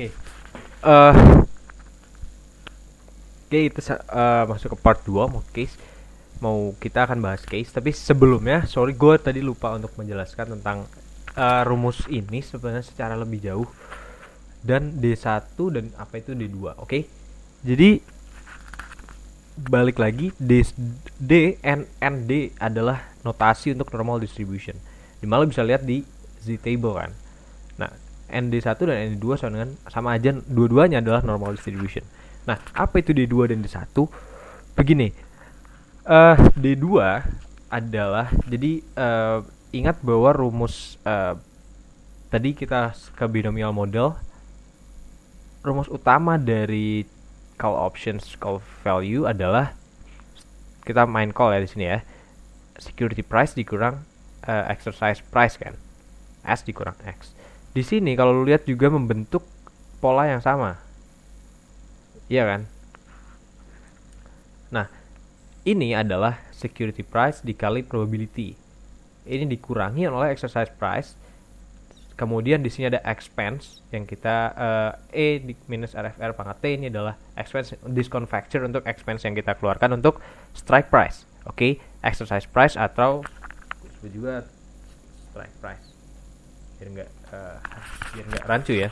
Eh, Oke, masuk ke part 2 mau case. Kita akan bahas case, tapi sebelumnya sorry gue tadi lupa untuk menjelaskan tentang rumus ini sebenarnya secara lebih jauh, dan D1 dan apa itu D2. Oke. Jadi balik lagi, D and D adalah notasi untuk normal distribution. Dimana bisa lihat di Z table kan. Nah, ND1 dan ND2 sama aja, dua-duanya adalah normal distribution. Nah, apa itu D2 dan D1? Begini, D2 adalah, jadi ingat bahwa rumus tadi kita ke binomial model, rumus utama dari call options, call value adalah, kita main call ya di sini ya, security price dikurang exercise price kan, S dikurang X. Di sini kalau lu lihat juga membentuk pola yang sama, iya kan? Nah, ini adalah security price dikali probability. Ini dikurangi oleh exercise price. Kemudian di sini ada expense yang kita E minus RFR pangkat T, ini adalah expense discount factor untuk expense yang kita keluarkan untuk strike price. Oke, exercise price atau juga strike price. Biar nggak rancu ya.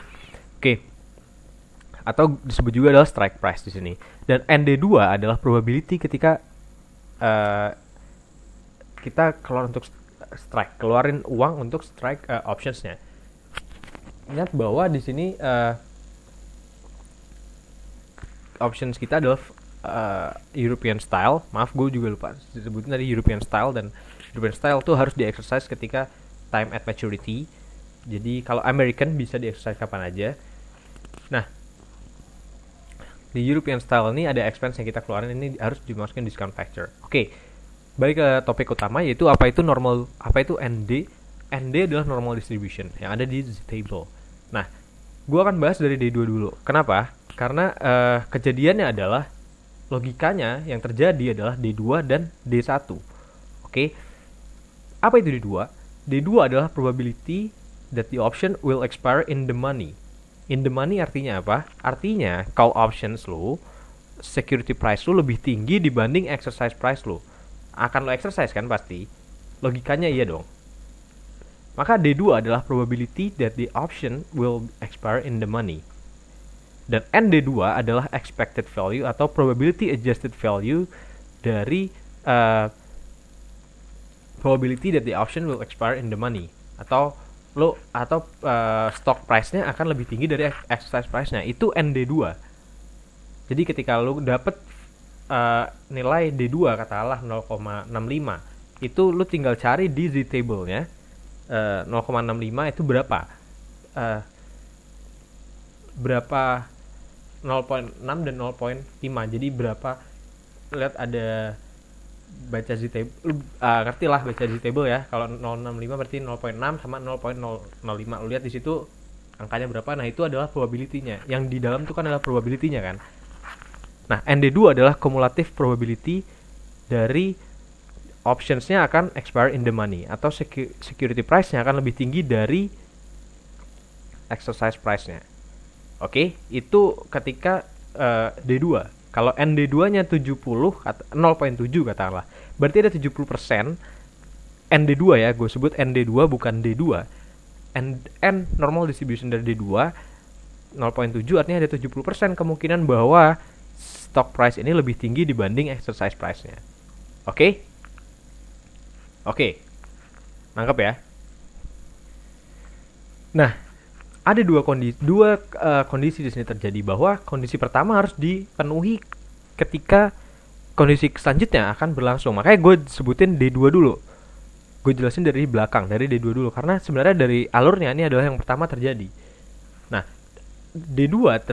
Oke. Atau disebut juga adalah strike price di sini. Dan ND2 adalah probability ketika kita keluarin uang untuk strike optionsnya. Ingat bahwa di sini options kita adalah European style. Maaf, gue juga lupa disebutin tadi European style, dan European style tuh harus di-exercise ketika time at maturity. Jadi kalau American bisa di-exercise kapan aja. Nah, di European style ini ada expense yang kita keluarin, ini harus dimasukin discount factor. Oke, balik ke topik utama, yaitu apa itu ND. ND adalah normal distribution yang ada di Z table. Nah, gue akan bahas dari D2 dulu. Kenapa? Karena kejadiannya adalah, logikanya yang terjadi adalah D2 dan D1. Oke, apa itu D2? D2 adalah probability that the option will expire in the money. In the money artinya apa? Artinya call options lo, security price lo lebih tinggi dibanding exercise price lo. Akan lo exercise kan pasti? Logikanya iya dong. Maka D2 adalah probability that the option will expire in the money. Dan ND2 adalah expected value atau probability adjusted value dari probability that the option will expire in the money. Atau stock price-nya akan lebih tinggi dari exercise price-nya. Itu ND2. Jadi ketika lo dapet nilai D2 katakanlah 0,65, itu lo tinggal cari di Z table-nya 0,65 itu berapa? Berapa 0,6 dan 0,5. Jadi berapa? Lihat ada baca Z table, ngerti lah baca Z table ya. Kalau 0,65 berarti 0,6 sama 0,005. Lu lihat di situ angkanya berapa. Nah, itu adalah probability-nya. Yang di dalam itu kan adalah probability-nya kan. Nah, ND2 adalah cumulative probability dari options-nya akan expire in the money, atau security price-nya akan lebih tinggi dari exercise price-nya. Oke, itu ketika D2. Kalau ND2-nya 0,7 katakanlah, berarti ada 70% ND2 ya, gue sebut ND2 bukan D2. N normal distribution dari D2 0,7 artinya ada 70% kemungkinan bahwa stock price ini lebih tinggi dibanding exercise price-nya. Oke? Oke. Nangkep ya? Nah, ada dua kondisi di sini terjadi, bahwa kondisi pertama harus dipenuhi ketika kondisi selanjutnya akan berlangsung. Makanya gue sebutin D2 dulu. Gue jelasin dari belakang, dari D2 dulu, karena sebenarnya dari alurnya ini adalah yang pertama terjadi. Nah, D1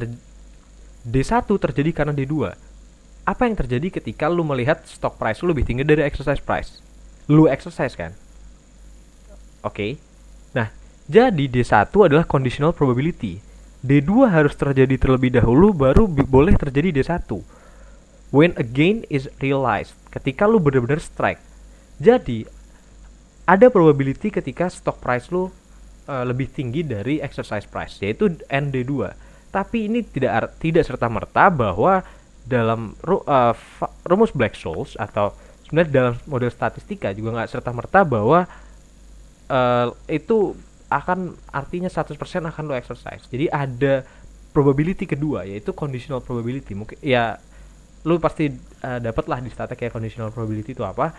terjadi karena D2. Apa yang terjadi ketika lu melihat stock price lu lebih tinggi dari exercise price? Lu exercise kan? Oke. Nah, jadi D1 adalah conditional probability. D2 harus terjadi terlebih dahulu baru boleh terjadi D1. When a gain is realized, ketika lu benar-benar strike. Jadi ada probability ketika stock price lu lebih tinggi dari exercise price, yaitu ND2. Tapi ini tidak serta merta bahwa dalam rumus Black-Scholes atau sebenarnya dalam model statistika juga nggak serta merta bahwa itu akan artinya 100% akan lo exercise. Jadi ada probability kedua, yaitu conditional probability. Mungkin ya lu pasti dapat lah di statek kayak conditional probability itu apa.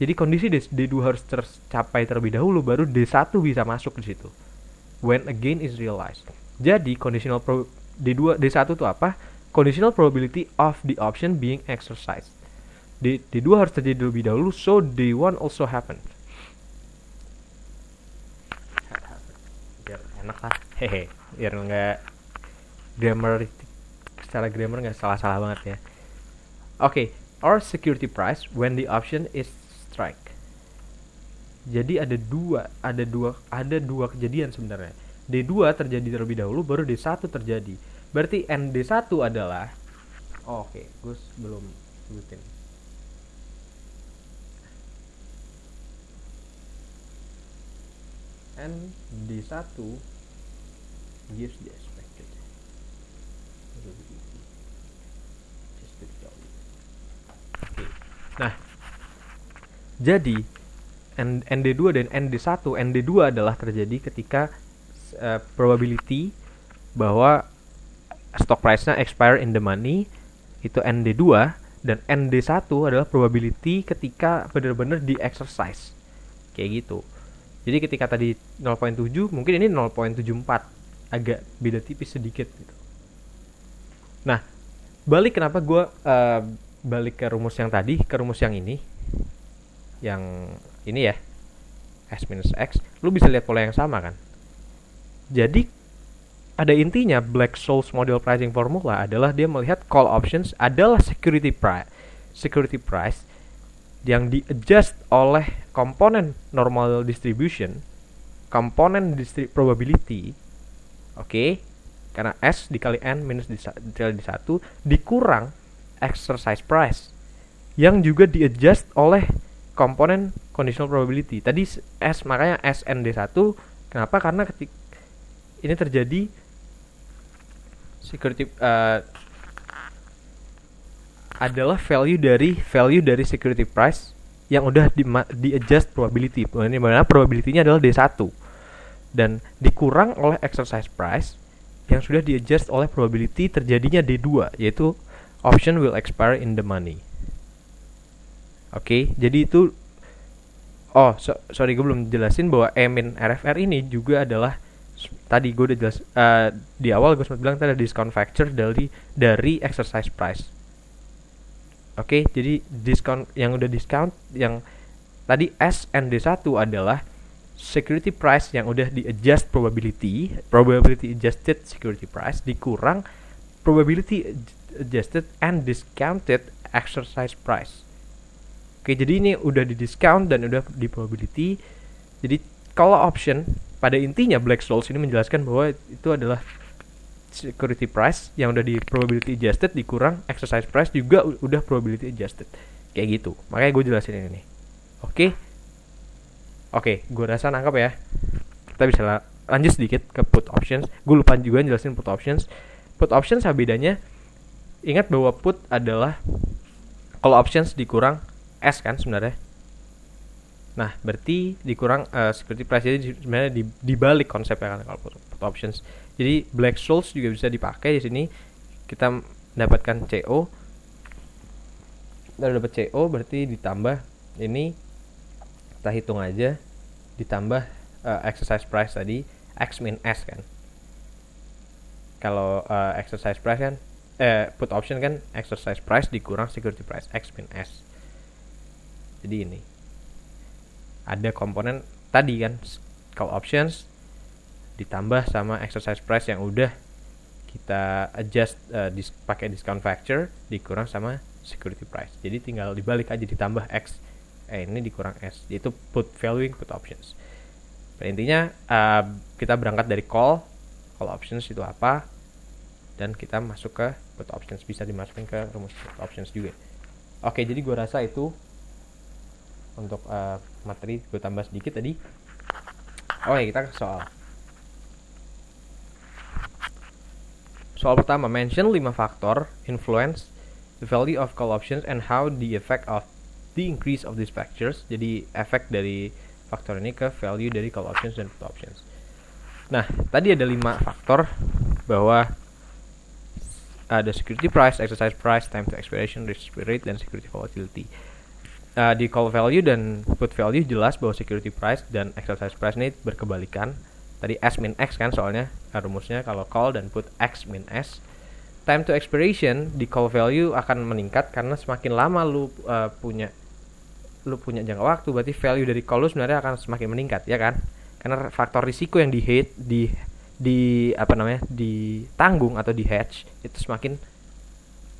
Jadi kondisi D2 harus tercapai terlebih dahulu, baru D1 bisa masuk di situ. When a gain is realized. Jadi D1 itu apa? Conditional probability of the option being exercised. D2 harus terjadi terlebih dahulu, so D1 also happen. Biar enak lah, biar nggak secara grammar nggak salah-salah banget ya. Oke, or security price when the option is strike. Jadi ada dua kejadian sebenarnya. D2 terjadi terlebih dahulu, baru D1 terjadi. Berarti ND1 adalah oke, gue belum sebutin. ND1 gives the expected. Oke. Nah, jadi ND2 dan ND1, ND2 adalah terjadi ketika probability bahwa stock price-nya expire in the money, itu ND2, dan ND1 adalah probability ketika benar-benar di exercise. Kayak gitu. Jadi ketika tadi 0.7, mungkin ini 0.74, agak beda tipis sedikit gitu. Nah, kenapa gue balik ke rumus yang tadi, ke rumus yang ini ya, S minus X, lu bisa lihat pola yang sama kan. Jadi ada intinya Black-Scholes model pricing formula adalah dia melihat call options adalah security price yang di-adjust oleh komponen normal distribution, komponen probability, oke? Karena S dikali N minus dikali D1 dikurang exercise price yang juga di-adjust oleh komponen conditional probability. Tadi S, makanya SND1. Kenapa? Karena ketika ini terjadi security adalah value dari security price yang udah di adjust probability. Ini mana probability-nya adalah D1 dan dikurang oleh exercise price yang sudah di adjust oleh probability terjadinya D2, yaitu option will expire in the money. Oke, jadi itu sorry gue belum jelasin bahwa E min RFR ini juga adalah tadi gue udah jelas di awal gue sempat bilang tadi ada discount factor dari exercise price. Oke, jadi discount yang udah discount yang tadi SND1 adalah security price yang udah di adjust probability adjusted security price dikurang probability adjusted and discounted exercise price. Oke, jadi ini udah di discount dan udah di probability. Jadi kalau option pada intinya Black-Scholes ini menjelaskan bahwa itu adalah security price yang udah di probability adjusted dikurang exercise price juga udah probability adjusted. Kayak gitu. Makanya gue jelasin ini nih. Oke, gue rasa nangkap ya. Kita bisa lanjut sedikit ke put options. Gue lupa juga jelasin put options. Put options apa bedanya? Ingat bahwa put adalah kalau options dikurang S kan sebenarnya. Nah, berarti dikurang security price. Jadi sebenarnya dibalik konsepnya kan kalau put options. Jadi Black-Scholes juga bisa dipakai di sini. Kita mendapatkan CO. Kita dapat CO berarti ditambah ini kita hitung aja ditambah exercise price tadi X min S kan. Kalau exercise price kan put option kan exercise price dikurang security price X min S. Jadi ini ada komponen tadi kan call options ditambah sama exercise price yang udah kita adjust pakai discount factor dikurang sama security price. Jadi tinggal dibalik aja ditambah X ini dikurang S, yaitu put valuing put options. Pada intinya kita berangkat dari call options itu apa dan kita masuk ke put options, bisa dimasukin ke rumus put options juga. Oke, jadi gue rasa itu untuk materi gue tambah sedikit tadi. Kita ke soal. Soal pertama, mention 5 faktor influence the value of call options and how the effect of the increase of these factors. Jadi efek dari faktor ini ke value dari call options dan put options. Nah, tadi ada 5 faktor bahwa ada security price, exercise price, time to expiration, risk rate, dan security volatility. Di call value dan put value jelas bahwa security price dan exercise price ini berkebalikan. Tadi S min X kan soalnya rumusnya kalau call dan put X min S. Time to expiration di call value akan meningkat karena semakin lama lu punya jangka waktu, berarti value dari call lu sebenarnya akan semakin meningkat, ya kan? Karena faktor risiko yang ditanggung atau di hedge itu semakin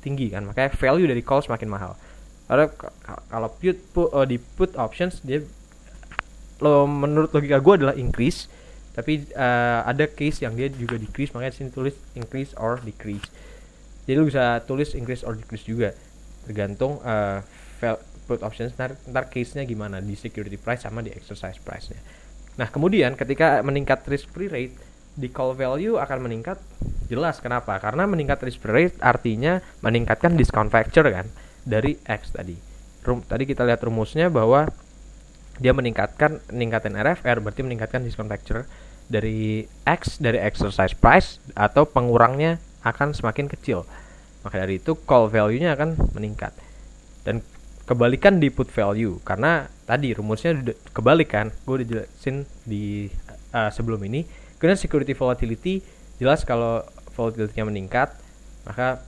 tinggi kan, makanya value dari call semakin mahal. Lalu kalau di put options dia menurut logika gue adalah increase, tapi ada case yang dia juga decrease, makanya disini tulis increase or decrease. Jadi lu bisa tulis increase or decrease juga, tergantung put options ntar case-nya gimana di security price sama di exercise price-nya. Nah, kemudian ketika meningkat risk free rate, di call value akan meningkat. Jelas kenapa? Karena meningkat risk free rate artinya meningkatkan discount factor kan dari X tadi. Tadi kita lihat rumusnya bahwa dia meningkatkan RFR, berarti meningkatkan discount factor dari X dari exercise price, atau pengurangnya akan semakin kecil. Maka dari itu call value-nya akan meningkat. Dan kebalikan di put value, karena tadi rumusnya udah kebalik kan, gue udah jelasin di sebelum ini. Kemudian security volatility, jelas kalau volatility-nya meningkat, maka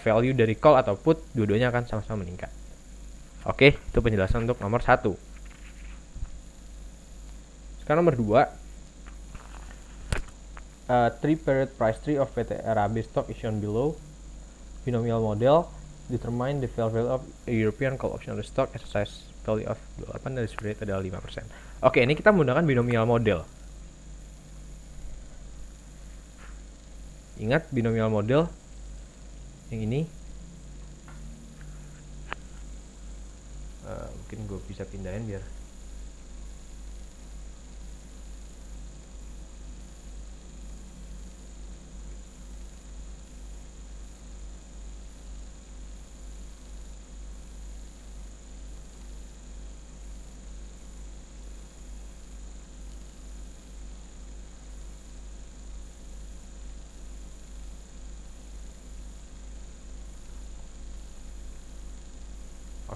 value dari call atau put dua-duanya akan sama-sama meningkat. Oke, itu penjelasan untuk nomor 1. Sekarang nomor 2, 3-period price tree of PT RAB stock is shown below. Binomial model determine the fair value of a European call option on the stock, exercise value of 28 dan risk rate adalah 5%. Oke, ini kita menggunakan binomial model. Ingat binomial model yang ini. Mungkin gue bisa pindahin biar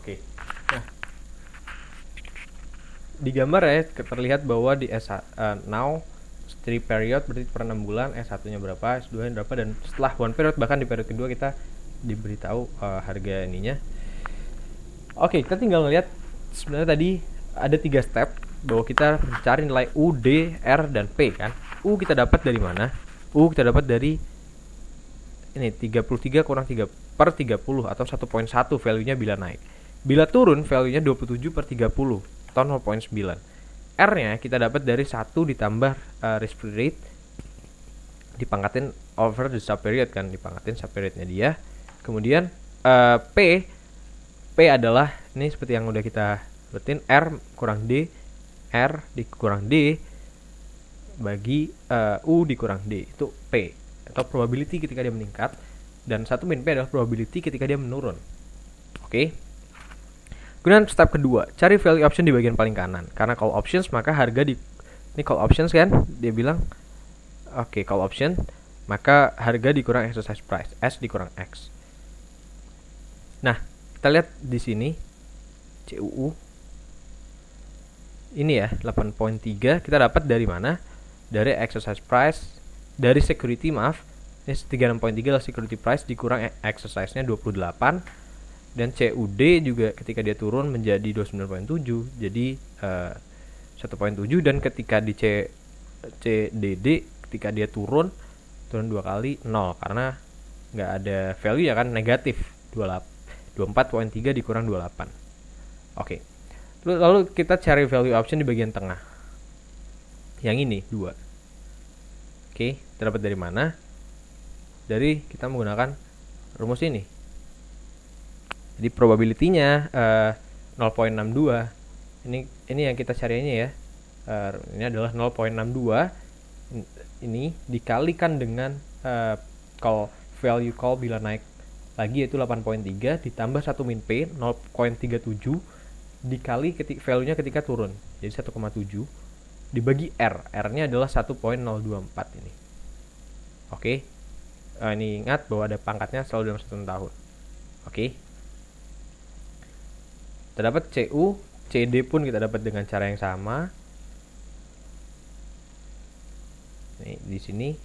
Oke. Nah, di gambar ya terlihat bahwa di now 3 period berarti per 6 bulan, S1-nya berapa, S2-nya berapa, dan setelah 1 period bahkan di period kedua kita diberitahu harga ininya. Oke, kita tinggal ngelihat sebenarnya tadi ada 3 step bahwa kita mencari nilai U, D, R, dan P kan. U kita dapat dari mana? U kita dapat dari ini 33 kurang 3 per 30 atau 1.1 value-nya bila naik. Bila turun value-nya 27 per 30 atau 0.9. R-nya kita dapat dari 1 ditambah risk free rate dipangkatin over the sub period kan, dipangkatin sub period-nya dia. Kemudian P adalah ini seperti yang udah kita berarti R kurang D, R dikurang D bagi U dikurang D, itu P atau probability ketika dia meningkat, dan 1 min P adalah probability ketika dia menurun. Oke. Kemudian step kedua, cari value option di bagian paling kanan. Karena call options maka harga di ini call options kan, dia bilang oke, call option maka harga dikurang exercise price, S dikurang X. Nah, kita lihat di sini CUU ini ya 8.3 kita dapat dari mana? Dari exercise price, dari security maaf. Ini 36.3 adalah security price dikurang exercise-nya 28. Dan CUD juga ketika dia turun menjadi 29.7, jadi 1.7, dan ketika di CDD ketika dia turun 2 kali 0 karena nggak ada value ya kan, negatif 24.3 dikurang 28. Oke. Lalu kita cari value option di bagian tengah. Yang ini 2. Oke, terdapat dari mana? Dari kita menggunakan rumus ini. Jadi probability-nya 0.62. Ini yang kita carinya ya. Ini adalah 0.62. Ini dikalikan dengan call value call bila naik lagi yaitu 8.3 ditambah 1 min P 0.37 dikali value-nya ketika turun. Jadi 1,7 dibagi R. R-nya adalah 1.024 ini. Oke. Ini ingat bahwa ada pangkatnya selalu dalam 1 tahun. Oke. Kita dapat CU, CD pun kita dapat dengan cara yang sama. Nih, di sini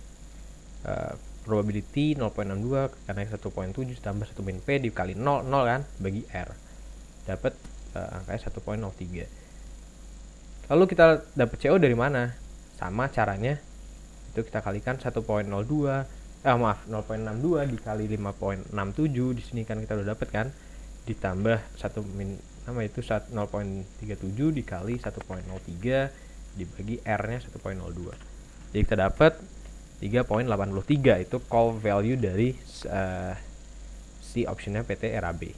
probability 0.62 karena 1.7 tambah 1 min P dikali 0 kan bagi R. Dapat angkanya 1.03. Lalu kita dapat CO dari mana? Sama caranya. Itu kita kalikan 1.02 0.62 dikali 5.67 di sini kan kita udah dapat kan, ditambah 1 min itu 0.37 dikali 1.03 dibagi R-nya 1.02. Jadi kita dapat 3.83 itu call value dari si optionnya PT RAB.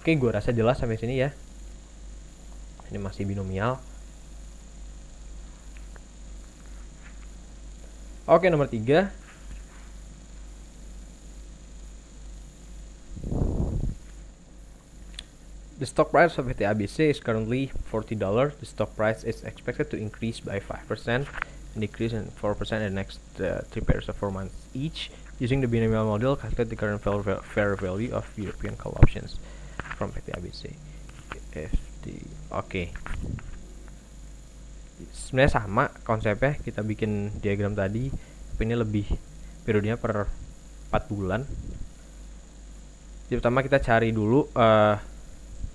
Oke, gue rasa jelas sampai sini ya. Ini masih binomial. Oke, nomor 3. The stock price of PT ABC is currently $40. The stock price is expected to increase by 5% and decrease in 4% in the next 3 pairs of 4 months each. Using the binomial model, calculate the current fair value of European call options from PT ABC. Oke. Sebenarnya sama konsepnya, kita bikin diagram tadi, tapi ini lebih periodenya per 4 bulan. Jadi pertama kita cari dulu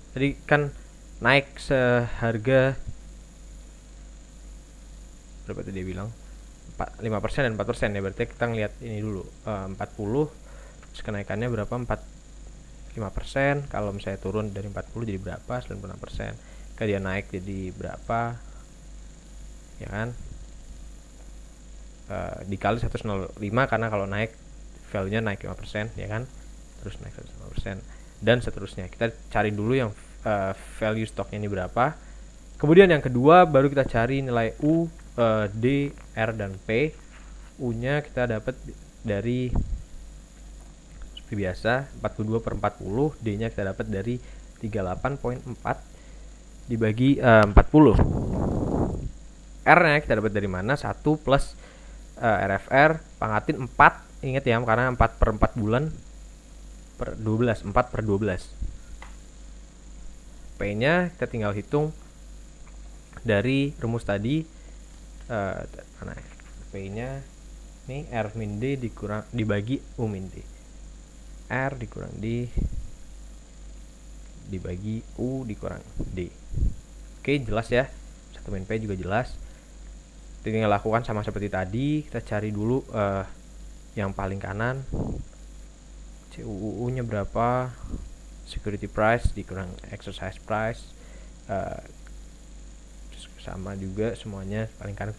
tadi kan naik seharga berapa tadi dia bilang 5% dan 4% ya, berarti kita ngeliat ini dulu 40 terus kenaikannya berapa 5%, kalau misalnya turun dari 40 jadi berapa 96%, kalau dia naik jadi berapa ya kan, dikali 105 karena kalau naik value nya naik 5% ya kan, terus naik 105% dan seterusnya. Kita cari dulu yang value stoknya ini berapa. Kemudian yang kedua baru kita cari nilai U, D, R dan P. U nya kita dapat dari seperti biasa 42/40, D nya kita dapat dari 38.4 dibagi 40. R nya kita dapat dari mana? 1 plus RFR pangkatin 4. Ingat ya, karena 4/4 bulan per 12, 4/12. P nya kita tinggal hitung dari rumus tadi. P nya ini R min D dibagi U min D. R dikurang D dibagi U dikurang D. Oke, jelas ya. 1 min P juga jelas. Tinggal lakukan sama seperti tadi. Kita cari dulu yang paling kanan. CUU nya berapa? Security price dikurang exercise price, sama juga semuanya paling kanan.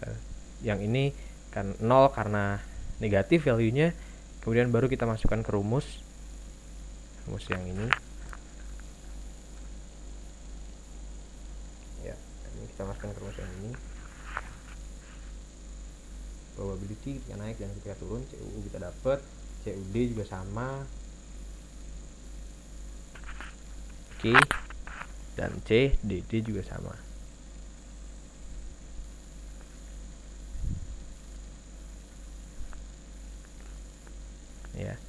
Yang ini kan 0 karena negatif value nya. Kemudian baru kita masukkan ke rumus yang ini ya, ini kita masukkan ke rumus yang ini. Probability ketika naik dan ketika turun, CUU kita dapat, CUD juga sama. Oke, dan C, DD juga sama. Ya.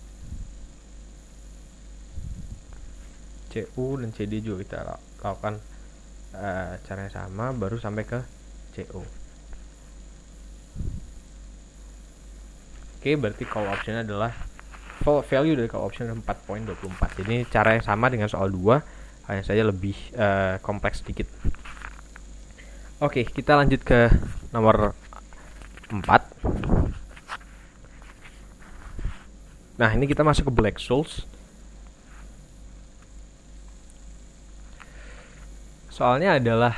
CU dan CD juga kita lakukan caranya sama, baru sampai ke CO. Oke, berarti call option adalah value dari call option 4.24. Jadi ini cara yang sama dengan soal 2, hanya saja lebih kompleks sedikit. Oke, kita lanjut ke nomor 4. Nah, ini kita masuk ke Black-Scholes. Soalnya adalah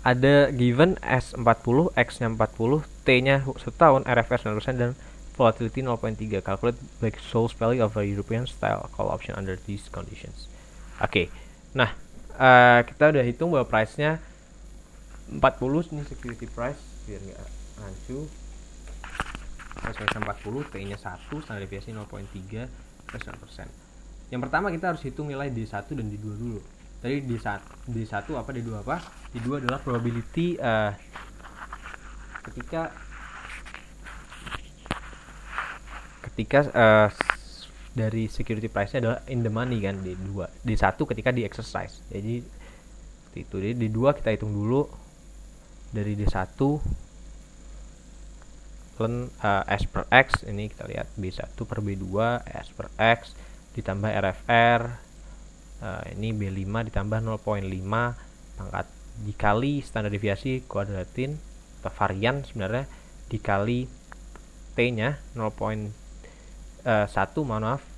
ada given S40, X-nya 40, T-nya 1 tahun, RFS 9% dan volatility 0.3. Calculate Black-Scholes value of a European style call option under these conditions. Oke. Nah, kita udah hitung bahwa price-nya 40, ini security price biar nggak rancu. plus minus 40, T-nya 1, standar deviasi 0.3 plus 9%. Yang pertama kita harus hitung nilai D1 dan D2 dulu. Tadi D1 apa, D2 apa? D2 adalah probability ketika dari security price-nya adalah in the money kan, D2. D1 ketika di exercise. Jadi itu. Jadi D2 kita hitung dulu dari D1 S per X, ini kita lihat B1 per B2 S per X ditambah RFR, ini B5 ditambah 0.5 pangkat dikali standar deviasi kuadratin atau varian sebenarnya dikali T-nya 0.1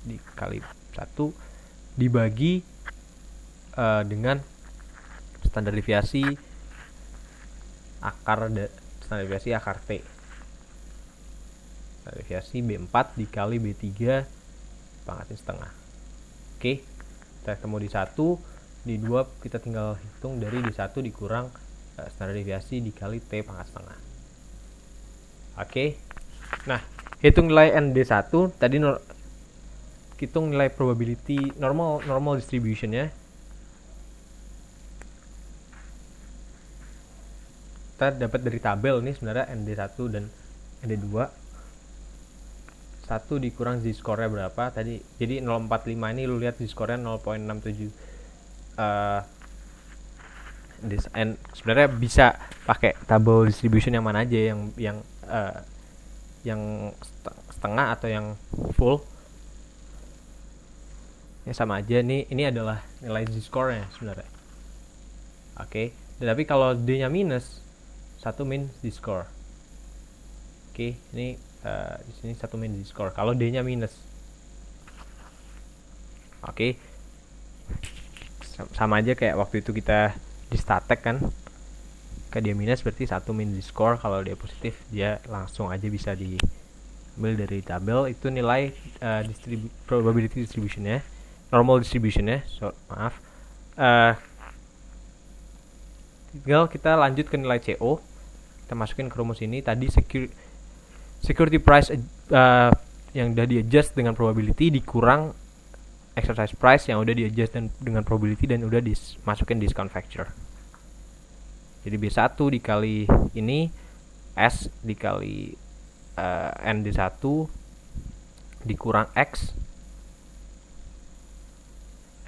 dikali 1 dibagi dengan standar deviasi akar T. Standar deviasi B4 dikali B3 pangkatin setengah. Oke, kita ketemu di 1, di 2 kita tinggal hitung dari di 1 dikurang standar deviasi dikali T pangkat setengah. Oke, nah hitung nilai ND1 tadi hitung nilai probability normal distribution ya. Kita dapat dari tabel ini sebenarnya ND1 dan ND2. 1 dikurang z-score-nya berapa tadi. Jadi 0.45 ini lu lihat z-score-nya 0.67. Sebenarnya bisa pakai tabel distribution yang mana aja, yang setengah atau yang full. Ya sama aja nih, ini adalah nilai z-score-nya sebenarnya. Oke, tetapi kalau D-nya minus, 1 min z-score. Oke, ini di sini 1 min z-score kalau D-nya minus. Oke. Sama aja kayak waktu itu kita di statek kan. Ke dia minus berarti 1 min z-score, kalau dia positif dia langsung aja bisa diambil dari tabel. Itu nilai probability distribution-nya, normal distribution-nya. Maaf. Tinggal kita lanjut ke nilai CO. Kita masukin ke rumus ini tadi security price yang udah di-adjust dengan probability dikurang exercise price yang udah di-adjust dengan probability dan udah dimasukin discount factor. Jadi B1 dikali ini S dikali ND1 dikurang X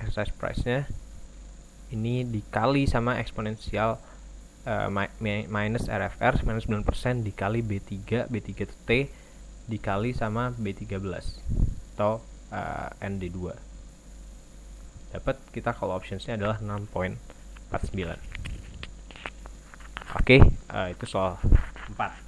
exercise price-nya, ini dikali sama eksponensial minus RFR minus 9% dikali B3 itu T dikali sama B13 atau ND2. Dapat kita kalau optionsnya adalah 6.49. Oke, itu soal 4.